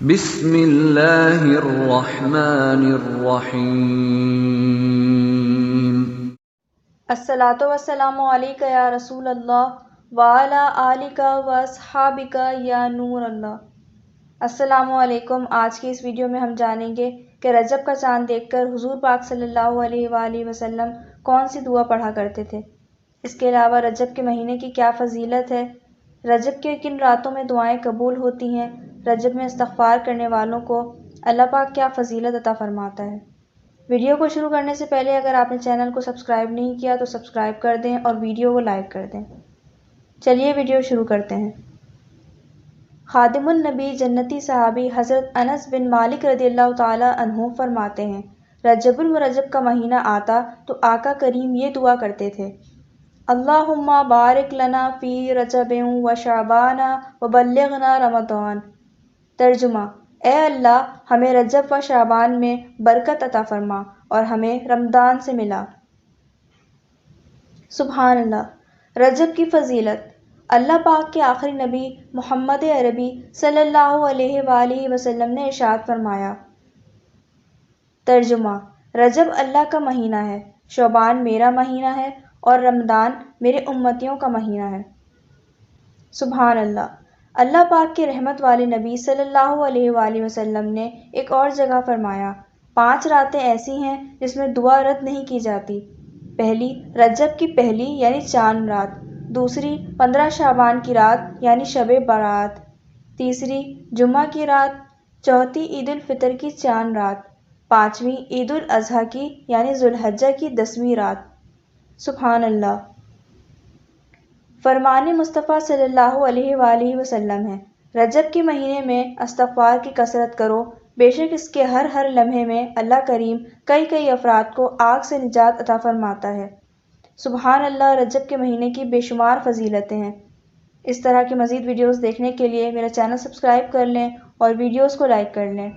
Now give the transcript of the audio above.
بسم اللہ الرحمن الرحیم۔ الصلاۃ والسلام علیک یا رسول اللہ وعلی آلک واصحابک یا نور اللہ۔ السلام علیکم۔ آج کی اس ویڈیو میں ہم جانیں گے کہ رجب کا چاند دیکھ کر حضور پاک صلی اللہ علیہ وآلہ وسلم کون سی دعا پڑھا کرتے تھے۔ اس کے علاوہ رجب کے مہینے کی کیا فضیلت ہے، رجب کے کن راتوں میں دعائیں قبول ہوتی ہیں، رجب میں استغفار کرنے والوں کو اللہ پاک کیا فضیلت عطا فرماتا ہے۔ ویڈیو کو شروع کرنے سے پہلے اگر آپ نے چینل کو سبسکرائب نہیں کیا تو سبسکرائب کر دیں اور ویڈیو کو لائک کر دیں۔ چلیے ویڈیو شروع کرتے ہیں۔ خادم النبی جنتی صحابی حضرت انس بن مالک رضی اللہ تعالی عنہ فرماتے ہیں، رجب المرجب کا مہینہ آتا تو آقا کریم یہ دعا کرتے تھے، اللہم بارک لنا فی رجب و شعبان و بلغنا رمضان۔ ترجمہ: اے اللہ ہمیں رجب و شعبان میں برکت عطا فرما اور ہمیں رمضان سے ملا۔ سبحان اللہ۔ رجب کی فضیلت۔ اللہ پاک کے آخری نبی محمد عربی صلی اللہ علیہ وآلہ وسلم نے ارشاد فرمایا، ترجمہ: رجب اللہ کا مہینہ ہے، شعبان میرا مہینہ ہے اور رمضان میرے امتیوں کا مہینہ ہے۔ سبحان اللہ۔ اللہ پاک کے رحمت والے نبی صلی اللہ علیہ وآلہ وسلم نے ایک اور جگہ فرمایا، 5 راتیں ایسی ہیں جس میں دعا رد نہیں کی جاتی۔ پہلی رجب کی پہلی یعنی چاند رات، دوسری 15 شعبان کی رات یعنی شب برات، تیسری جمعہ کی رات، چوتھی عید الفطر کی چاند رات، پانچویں عید الاضحیٰ کی یعنی ذو الحجہ کی 10ویں رات۔ سبحان اللہ۔ فرمان مصطفیٰ صلی اللہ علیہ وآلہ وسلم ہے، رجب کے مہینے میں استغفار کی کثرت کرو، بے شک اس کے ہر لمحے میں اللہ کریم کئی افراد کو آگ سے نجات عطا فرماتا ہے۔ سبحان اللہ۔ رجب کے مہینے کی بے شمار فضیلتیں ہیں۔ اس طرح کی مزید ویڈیوز دیکھنے کے لیے میرا چینل سبسکرائب کر لیں اور ویڈیوز کو لائک کر لیں۔